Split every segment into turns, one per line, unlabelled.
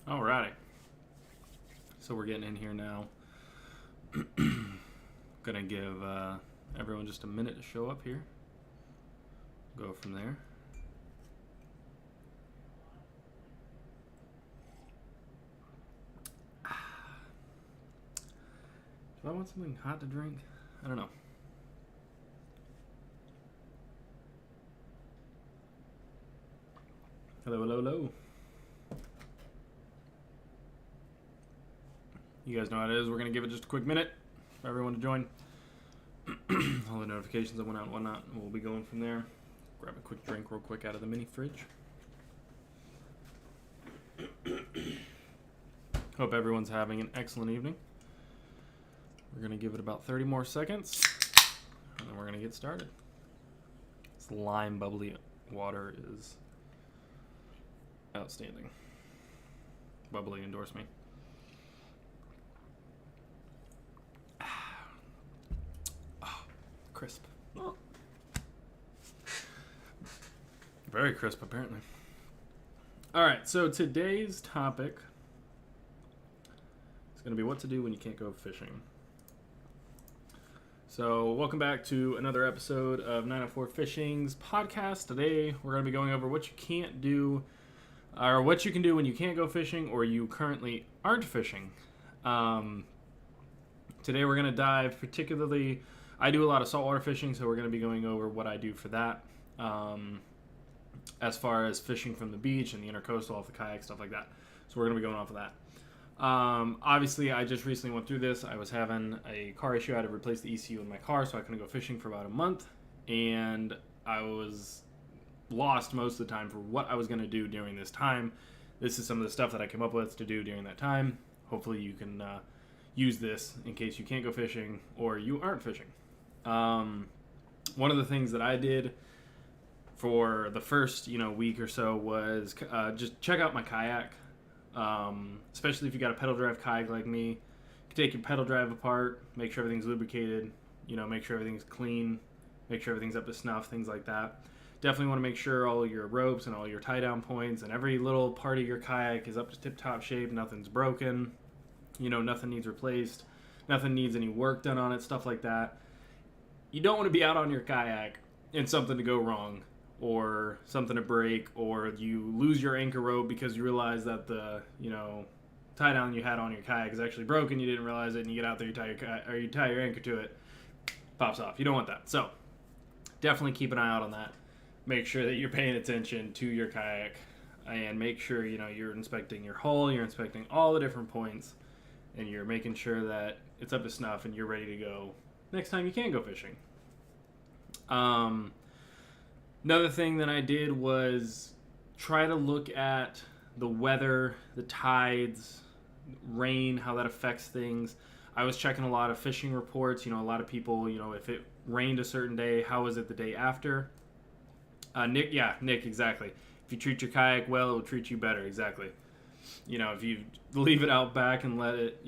Alrighty. So we're getting in here now. Gonna give everyone just a minute to show up here. Go from there. Do I want something hot to drink? I don't know. Hello, hello, hello. You guys know how it is. We're going to give it just a quick minute for everyone to join. All the notifications that went out and whatnot. We'll be going from there. Grab a quick drink real quick out of the mini fridge. Hope everyone's having an excellent evening. We're going to give it about 30 more seconds. And then we're going to get started. This lime bubbly water is outstanding. Bubbly, endorse me. Crisp. Oh. Very crisp, apparently. All right, so today's topic is going to be what to do when you can't go fishing. So welcome back to another episode of 904 Fishing's podcast. Today we're going to be going over what you can't do, or what you can do when you can't go fishing or you currently aren't fishing. Today we're going to dive particularly... I do a lot of saltwater fishing, so we're going to be going over what I do for that. As far as fishing from the beach and the intercoastal off the kayak, stuff like that. So we're going to be going off of that. Obviously, I just recently went through this. I was having a car issue. I had to replace the ECU in my car, so I couldn't go fishing for about a month. And I was lost most of the time for what I was going to do during this time. This is some of the stuff that I came up with to do during that time. Hopefully you can use this in case you can't go fishing or you aren't fishing. One of the things that I did for the first, week or so was just check out my kayak. Especially if you got a pedal drive kayak like me, you can take your pedal drive apart, make sure everything's lubricated, make sure everything's clean, make sure everything's up to snuff, things like that. Definitely want to make sure all your ropes and all your tie down points and every little part of your kayak is up to tip top shape, nothing's broken, nothing needs replaced, nothing needs any work done on it, stuff like that. You don't want to be out on your kayak and something to go wrong, or something to break, or you lose your anchor rope because you realize that the, tie down you had on your kayak is actually broken, you didn't realize it, and you get out there, you tie your anchor to it, pops off. You don't want that. So definitely keep an eye out on that. Make sure that you're paying attention to your kayak, and make sure, you're inspecting your hull, you're inspecting all the different points, and you're making sure that it's up to snuff and you're ready to go next time you can go fishing. Another thing that I did was try to look at the weather, the tides, rain, how that affects things. I was checking a lot of fishing reports. A lot of people, if it rained a certain day, how was it the day after? Nick, exactly. If you treat your kayak well, it will treat you better, exactly. If you leave it out back and let it,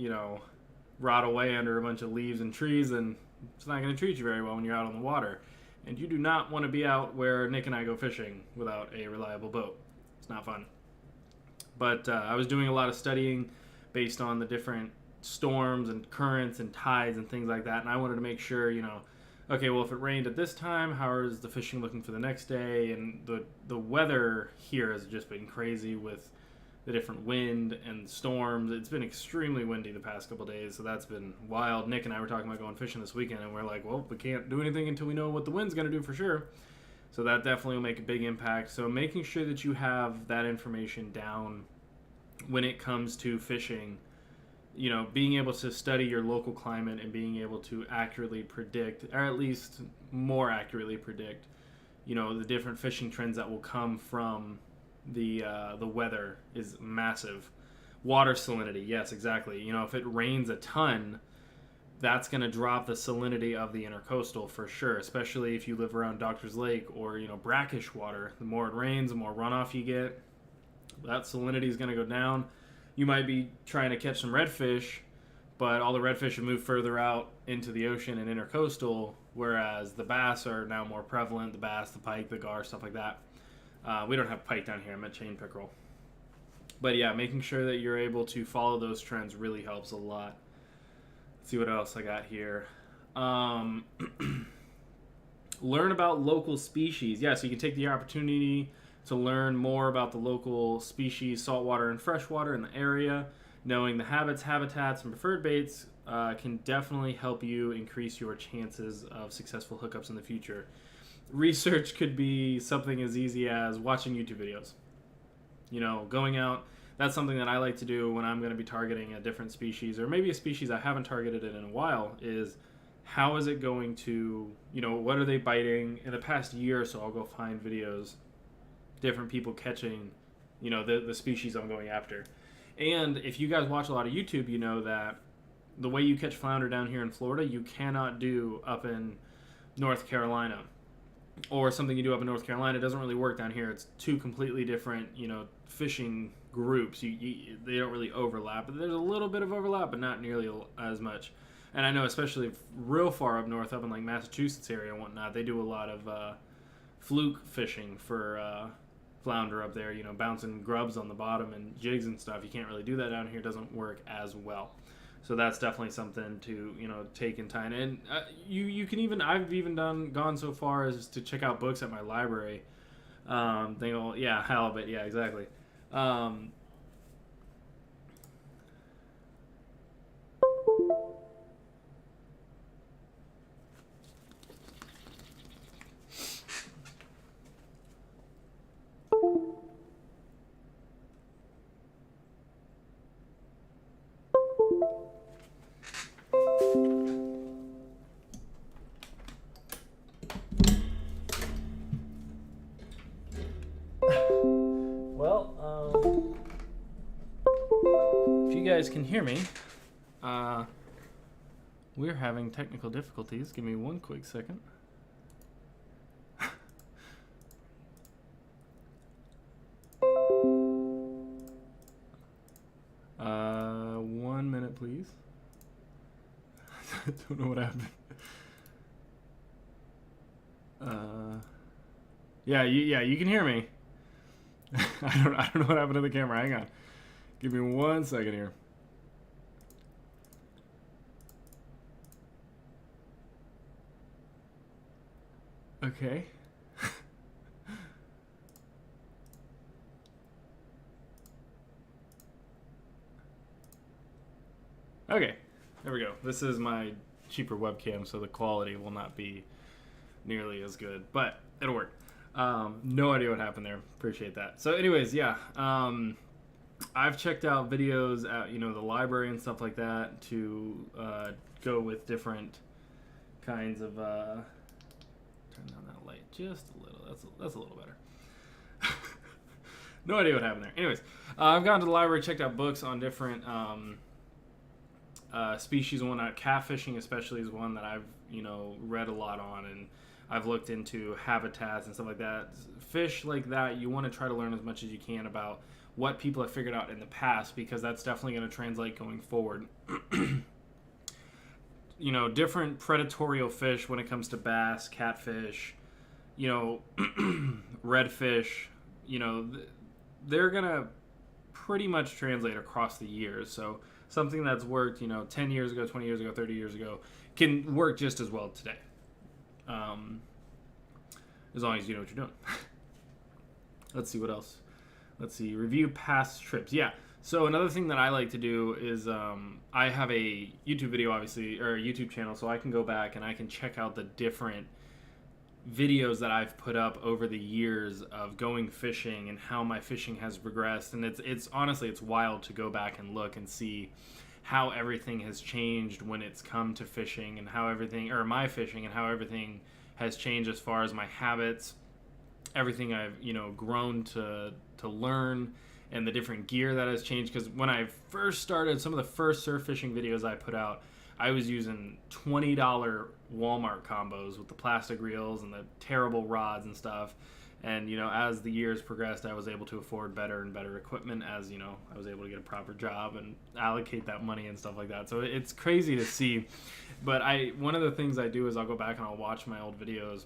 rot away under a bunch of leaves and trees, then it's not going to treat you very well when you're out on the water. And you do not want to be out where Nick and I go fishing without a reliable boat. It's not fun. But I was doing a lot of studying based on the different storms and currents and tides and things like that. And I wanted to make sure, okay, well, if it rained at this time, how is the fishing looking for the next day? And the weather here has just been crazy with the different wind and storms. It's been extremely windy the past couple days, so that's been wild. Nick and I were talking about going fishing this weekend, and we're like, well, we can't do anything until we know what the wind's going to do for sure. So that definitely will make a big impact. So making sure that you have that information down when it comes to fishing, being able to study your local climate and being able to accurately predict, or at least more accurately predict, the different fishing trends that will come from the weather is massive. Water salinity, yes, exactly. If it rains a ton, that's going to drop the salinity of the intercoastal for sure, especially if you live around Doctor's Lake or, brackish water. The more it rains, the more runoff you get. That salinity is going to go down. You might be trying to catch some redfish, but all the redfish have moved further out into the ocean and intercoastal, whereas the bass are now more prevalent, the bass, the pike, the gar, stuff like that. We don't have pike down here. I meant chain pickerel. But yeah, making sure that you're able to follow those trends really helps a lot. Let's see what else I got here. Learn about local species. Yeah, so you can take the opportunity to learn more about the local species, saltwater and freshwater in the area. Knowing the habits, habitats, and preferred baits can definitely help you increase your chances of successful hookups in the future. Research could be something as easy as watching YouTube videos. You know, going out. That's something that I like to do when I'm going to be targeting a different species, or maybe a species I haven't targeted it in a while, is how is it going to, you know, what are they biting? In the past year or so, I'll go find videos, different people catching, you know, the species I'm going after. And if you guys watch a lot of YouTube, you know that the way you catch flounder down here in Florida, you cannot do up in North Carolina. Or something you do up in North Carolina doesn't really work down here. It's two completely different, you know, fishing groups. They don't really overlap. But there's a little bit of overlap, but not nearly as much. And I know, especially real far up north, up in like Massachusetts area and whatnot, they do a lot of fluke fishing for flounder up there. You know, bouncing grubs on the bottom and jigs and stuff. You can't really do that down here. It doesn't work as well. So that's definitely something to, you know, take in time. And you can even, I've even gone so far as to check out books at my library. Yeah, halibut, yeah, exactly. If you guys can hear me, we're having technical difficulties. Give me one quick second. 1 minute, please. I don't know what happened. Yeah, you can hear me. I don't know what happened to the camera. Hang on. Give me 1 second here. Okay. Okay, there we go. This is my cheaper webcam, so the quality will not be nearly as good, but it'll work. No idea what happened there. Appreciate that. So anyways, yeah, I've checked out videos at, you know, the library and stuff like that to go with different kinds of turn down that light just a little. That's a little better. No idea what happened there. Anyways, I've gone to the library, checked out books on different species and whatnot. Catfishing especially is one that I've, you know, read a lot on, and I've looked into habitats and stuff like that. Fish like that, you want to try to learn as much as you can about what people have figured out in the past, because that's definitely going to translate going forward. You know, different predatorial fish when it comes to bass, catfish, you know, redfish, you know, they're going to pretty much translate across the years. So something that's worked, you know, 10 years ago, 20 years ago, 30 years ago can work just as well today. As long as you know what you're doing. Let's see what else. Let's see. Review past trips. Yeah. So another thing that I like to do is I have a YouTube video, obviously, or a YouTube channel, so I can go back and I can check out the different videos that I've put up over the years of going fishing and how my fishing has progressed. And it's honestly, it's wild to go back and look and see how everything has changed when it's come to fishing, and how everything, or my fishing, and how everything has changed as far as my habits, everything I've, you know, grown to learn, and the different gear that has changed. Because when I first started, some of the first surf fishing videos I put out, I was using $20 Walmart combos with the plastic reels and the terrible rods and stuff. And, you know, as the years progressed, I was able to afford better and better equipment, as, you know, I was able to get a proper job and allocate that money and stuff like that. So it's crazy to see. But one of the things I do is I'll go back and I'll watch my old videos,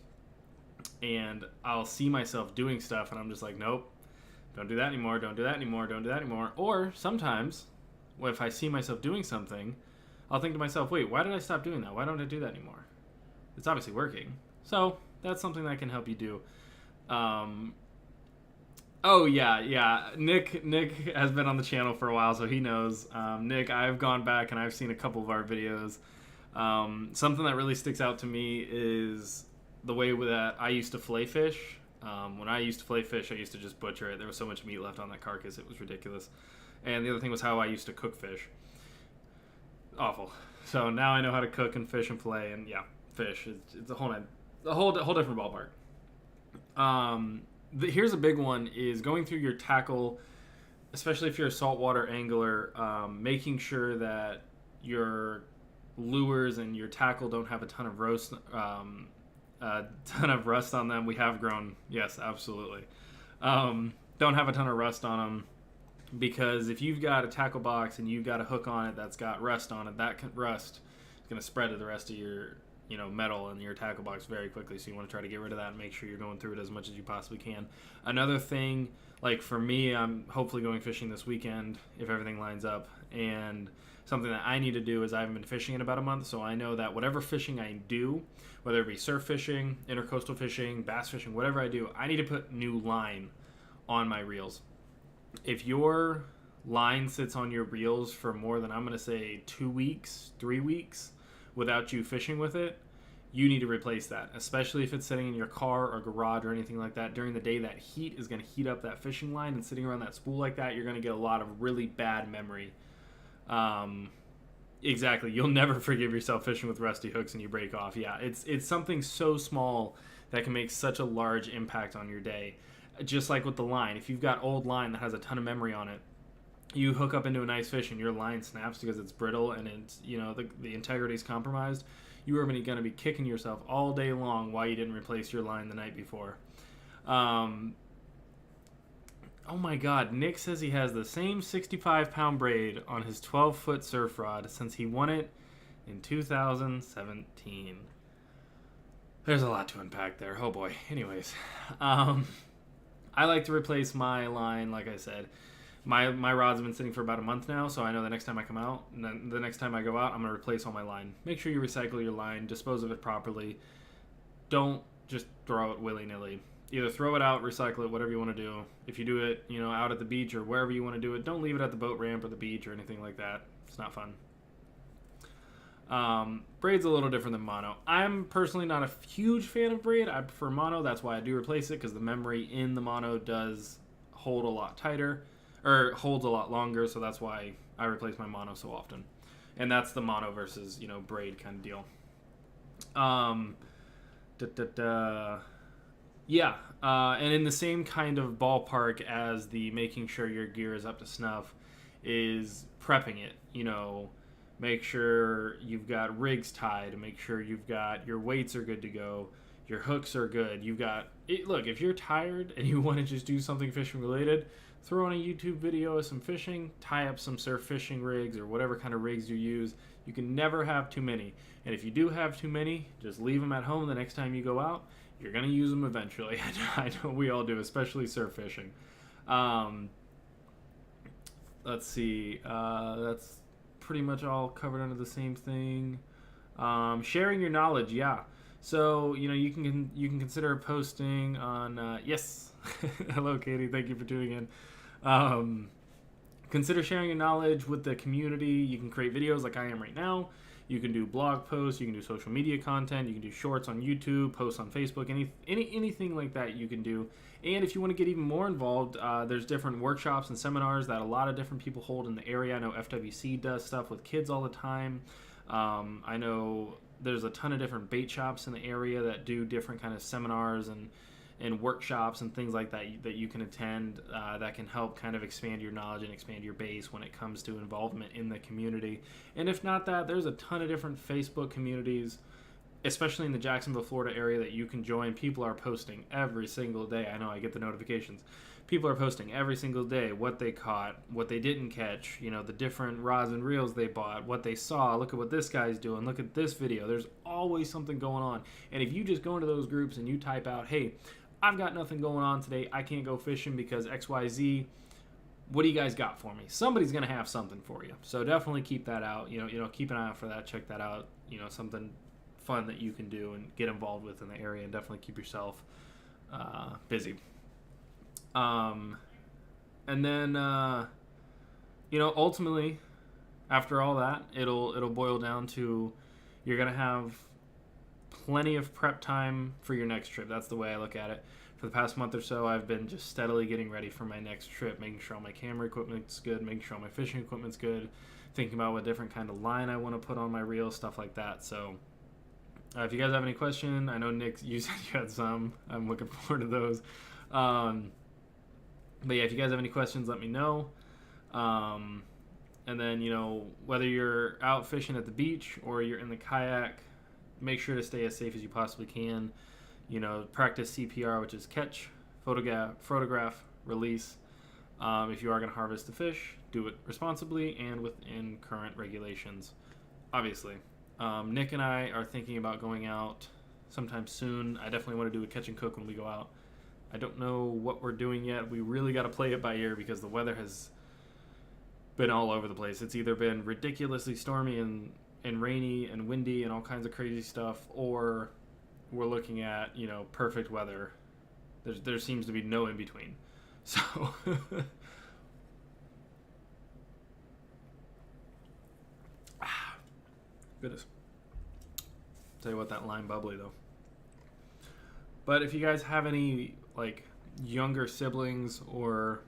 and I'll see myself doing stuff, and I'm just like, nope, don't do that anymore, don't do that anymore, don't do that anymore. Or sometimes, if I see myself doing something, I'll think to myself, wait, why did I stop doing that? Why don't I do that anymore? It's obviously working. So that's something that can help you do. Oh yeah. Nick has been on the channel for a while, so he knows. Nick, I've gone back and I've seen a couple of our videos. Something that really sticks out to me is the way that I used to fillet fish. When I used to fillet fish, I used to just butcher it. There was so much meat left on that carcass, it was ridiculous. And the other thing was how I used to cook fish. Awful. So now I know how to cook and fish and fillet, and yeah, fish. It's a whole different ballpark. Here's a big one: is going through your tackle, especially if you're a saltwater angler, making sure that your lures and your tackle don't have a ton of rust on them. We have grown, yes, absolutely. Don't have a ton of rust on them, because if you've got a tackle box and you've got a hook on it that's got rust on it, rust is going to spread to the rest of your metal in your tackle box very quickly. So you want to try to get rid of that and make sure you're going through it as much as you possibly can. Another thing, like for me, I'm hopefully going fishing this weekend if everything lines up, and something that I need to do is I haven't been fishing in about a month, so I know that whatever fishing I do, whether it be surf fishing, intercoastal fishing, bass fishing, whatever I do, I need to put new line on my reels. If your line sits on your reels for more than, I'm going to say, 2 weeks, 3 weeks, without you fishing with it, you need to replace that, especially if it's sitting in your car or garage or anything like that. During the day, that heat is going to heat up that fishing line, and sitting around that spool like that, you're going to get a lot of really bad memory. Exactly. You'll never forgive yourself fishing with rusty hooks and you break off. Yeah, it's something so small that can make such a large impact on your day. Just like with the line, if you've got old line that has a ton of memory on it, you hook up into a nice fish and your line snaps because it's brittle and it's, the integrity is compromised, you are going to be kicking yourself all day long why you didn't replace your line the night before. Oh my God, Nick says he has the same 65-pound braid on his 12-foot surf rod since he won it in 2017. There's a lot to unpack there. Oh boy. Anyways, I like to replace my line, like I said. My rods have been sitting for about a month now, so I know the next time I come out, and then the next time I go out, I'm going to replace all my line. Make sure you recycle your line, dispose of it properly. Don't just throw it willy-nilly. Either throw it out, recycle it, whatever you want to do. If you do it, out at the beach or wherever you want to do it, don't leave it at the boat ramp or the beach or anything like that. It's not fun. Braid's a little different than mono. I'm personally not a huge fan of braid. I prefer mono. That's why I do replace it, because the memory in the mono does hold a lot tighter, or holds a lot longer, so that's why I replace my mono so often. And that's the mono versus, braid kind of deal. Yeah, and in the same kind of ballpark as the making sure your gear is up to snuff is prepping it. Make sure you've got rigs tied, make sure you've got your weights are good to go, your hooks are good. Look, if you're tired and you want to just do something fishing related, throw on a YouTube video of some fishing, tie up some surf fishing rigs or whatever kind of rigs you use. You can never have too many. And if you do have too many, just leave them at home the next time you go out. You're going to use them eventually. I know we all do, especially surf fishing. Let's see. That's pretty much all covered under the same thing. Sharing your knowledge, yeah. So, you can consider posting on... yes. Hello, Katie. Thank you for tuning in. Consider sharing your knowledge with the community. You can create videos like I am right now. You can do blog posts, you can do social media content, you can do shorts on YouTube, posts on Facebook, anything like that you can do. And if you want to get even more involved, there's different workshops and seminars that a lot of different people hold in the area. I know FWC does stuff with kids all the time. I know there's a ton of different bait shops in the area that do different kind of seminars and workshops and things like that you can attend that can help kind of expand your knowledge and expand your base when it comes to involvement in the community. And if not that, there's a ton of different Facebook communities, especially in the Jacksonville, Florida area, that you can join. People are posting every single day. I know, I get the notifications. People are posting every single day what they caught, what they didn't catch, the different rods and reels they bought, what they saw. Look at what this guy's doing. Look at this video. There's always something going on. And if you just go into those groups and you type out, hey, I've got nothing going on today. I can't go fishing because XYZ. What do you guys got for me? Somebody's going to have something for you. So definitely keep that out. Keep an eye out for that. Check that out. Something fun that you can do and get involved with in the area, and definitely keep yourself busy. And then, ultimately, after all that, it'll boil down to you're going to have plenty of prep time for your next trip. That's the way I look at it. For the past month or so, I've been just steadily getting ready for my next trip, making sure all my camera equipment's good, making sure all my fishing equipment's good, thinking about what different kind of line I want to put on my reel, stuff like that. So if you guys have any question, I know Nick, you said you had some. I'm looking forward to those. But yeah, if you guys have any questions, let me know. And then, whether you're out fishing at the beach or you're in the kayak, make sure to stay as safe as you possibly can. Practice CPR, which is catch, photograph, release. If you are going to harvest the fish, do it responsibly and within current regulations, obviously. Nick and I are thinking about going out sometime soon. I definitely want to do a catch and cook when we go out. I don't know what we're doing yet. We really got to play it by ear because the weather has been all over the place. It's either been ridiculously stormy and rainy and windy and all kinds of crazy stuff, or we're looking at, perfect weather. There seems to be no in between. So goodness. Tell you what, that lime bubbly though. But if you guys have any younger siblings or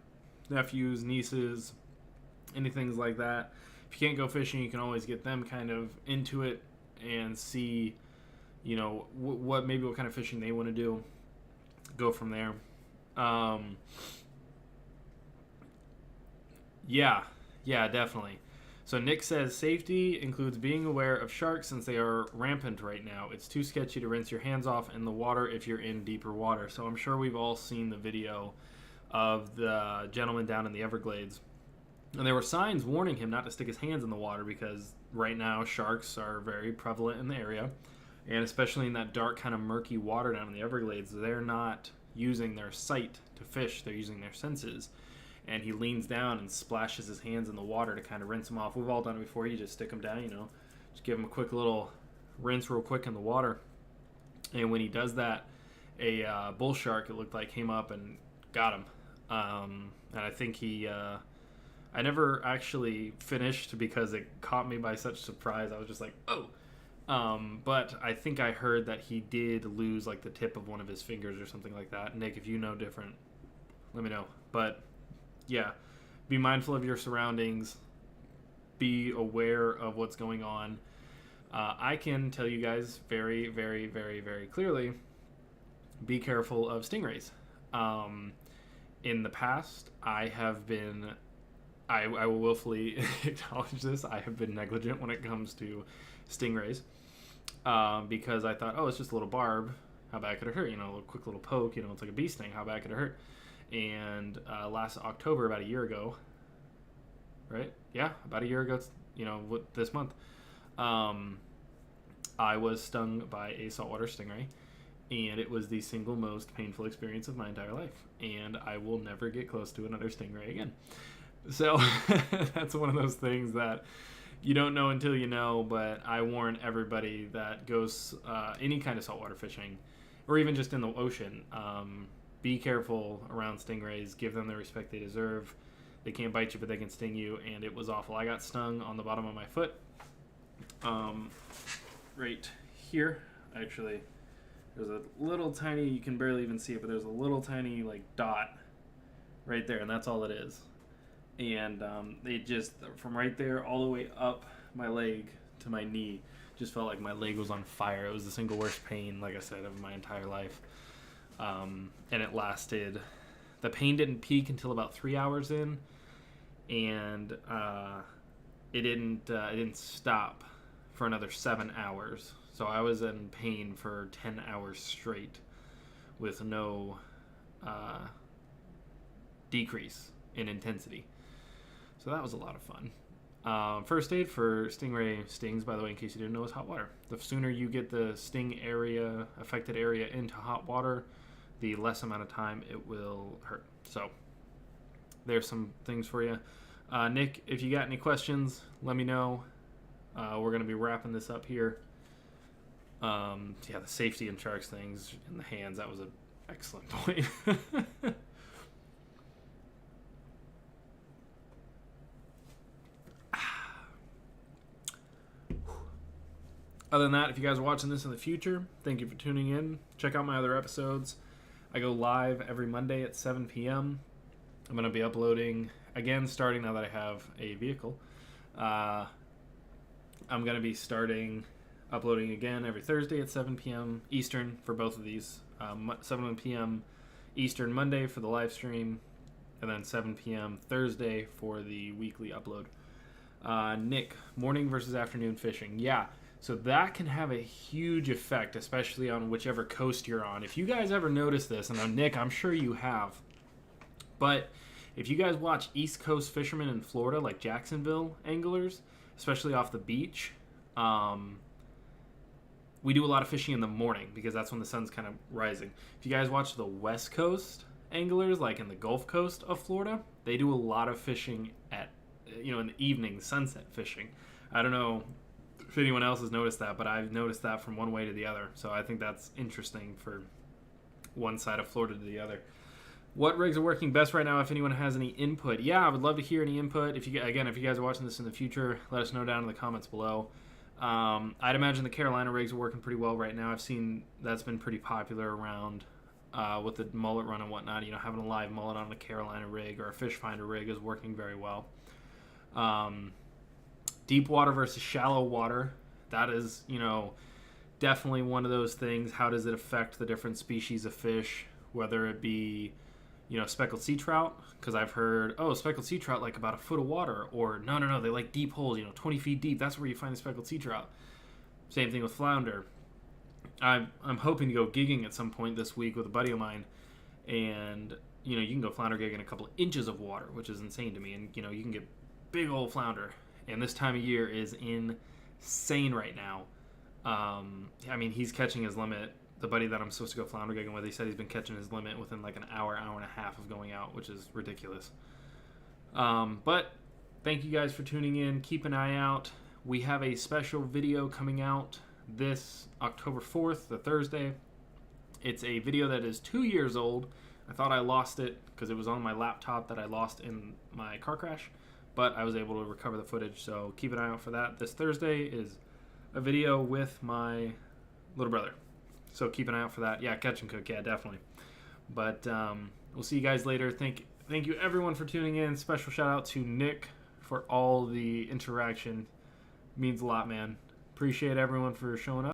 nephews, nieces, anything like that, if you can't go fishing, you can always get them kind of into it and see, what kind of fishing they want to do. Go from there. Yeah, definitely. So Nick says safety includes being aware of sharks since they are rampant right now. It's too sketchy to rinse your hands off in the water if you're in deeper water. So I'm sure we've all seen the video of the gentleman down in the Everglades. And there were signs warning him not to stick his hands in the water because right now sharks are very prevalent in the area. And especially in that dark kind of murky water down in the Everglades, they're not using their sight to fish. They're using their senses. And he leans down and splashes his hands in the water to kind of rinse them off. We've all done it before. You just stick them down, just give them a quick little rinse real quick in the water. And when he does that, a bull shark, it looked like, came up and got him. And I think I never actually finished because it caught me by such surprise. I was just like, oh. But I think I heard that he did lose the tip of one of his fingers or something like that. Nick, if you know different, let me know. But yeah, be mindful of your surroundings. Be aware of what's going on. I can tell you guys very, very, very, very clearly, be careful of stingrays. In the past, I will willfully acknowledge this, I have been negligent when it comes to stingrays. Because I thought, it's just a little barb. How bad could it hurt? A quick little poke. It's like a bee sting. How bad could it hurt? And last October, about a year ago, right? Yeah, about a year ago, this month, I was stung by a saltwater stingray, and it was the single most painful experience of my entire life. And I will never get close to another stingray again. So that's one of those things that you don't know until you know, but I warn everybody that goes any kind of saltwater fishing, or even just in the ocean, be careful around stingrays. Give them the respect they deserve. They can't bite you, but they can sting you, and it was awful. I got stung on the bottom of my foot, right here. Actually, there's a little tiny, you can barely even see it, but there's a little tiny dot right there, and that's all it is. And it just, from right there all the way up my leg to my knee, just felt like my leg was on fire. It was the single worst pain, like I said, of my entire life. And it lasted, the pain didn't peak until about 3 hours in, and it didn't stop for another 7 hours. So I was in pain for 10 hours straight with no decrease in intensity. So that was a lot of fun. First aid for stingray stings, by the way, in case you didn't know, is hot water. The sooner you get the affected area into hot water, the less amount of time it will hurt. So there's some things for you. Nick, if you got any questions, let me know. We're going to be wrapping this up here. The safety and sharks things in the hands, that was an excellent point. Other than that, if you guys are watching this in the future, thank you for tuning in. Check out my other episodes. I go live every Monday at 7 p.m. I'm going to be uploading, again, starting now that I have a vehicle. I'm going to be uploading again every Thursday at 7 p.m. Eastern for both of these. 7 p.m. Eastern Monday for the live stream, and then 7 p.m. Thursday for the weekly upload. Nick, morning versus afternoon fishing. Yeah. So that can have a huge effect, especially on whichever coast you're on. If you guys ever notice this, and Nick, I'm sure you have, but if you guys watch East Coast fishermen in Florida, like Jacksonville anglers, especially off the beach, we do a lot of fishing in the morning because that's when the sun's kind of rising. If you guys watch the West Coast anglers, like in the Gulf Coast of Florida, they do a lot of fishing in the evening, sunset fishing. I don't know if anyone else has noticed that, but I've noticed that from one way to the other. So I think that's interesting for one side of Florida to the other. What rigs are working best right now? If anyone has any input, I would love to hear any input. If you guys are watching this in the future, let us know down in the comments below. I'd imagine the Carolina rigs are working pretty well right now. I've seen that's been pretty popular around with the mullet run and whatnot. Having a live mullet on a Carolina rig or a fish finder rig is working very well. Deep water versus shallow water, that is, definitely one of those things. How does it affect the different species of fish, whether it be, speckled sea trout? Because I've heard, speckled sea trout like about a foot of water, or no, they like deep holes, 20 feet deep. That's where you find the speckled sea trout. Same thing with flounder. I'm hoping to go gigging at some point this week with a buddy of mine, and you can go flounder gigging a couple of inches of water, which is insane to me. And you can get big old flounder. And this time of year is insane right now. He's catching his limit. The buddy that I'm supposed to go flounder gigging with, he said he's been catching his limit within like an hour and a half of going out, which is ridiculous. But thank you guys for tuning in. Keep an eye out. We have a special video coming out this October 4th, the Thursday. It's a video that is 2 years old. I thought I lost it because it was on my laptop that I lost in my car crash, but I was able to recover the footage, so keep an eye out for that. This Thursday is a video with my little brother, so keep an eye out for that. Catch and cook, definitely. But we'll see you guys later. Thank you everyone for tuning in. Special shout out to Nick for all the interaction. Means a lot, man. Appreciate everyone for showing up.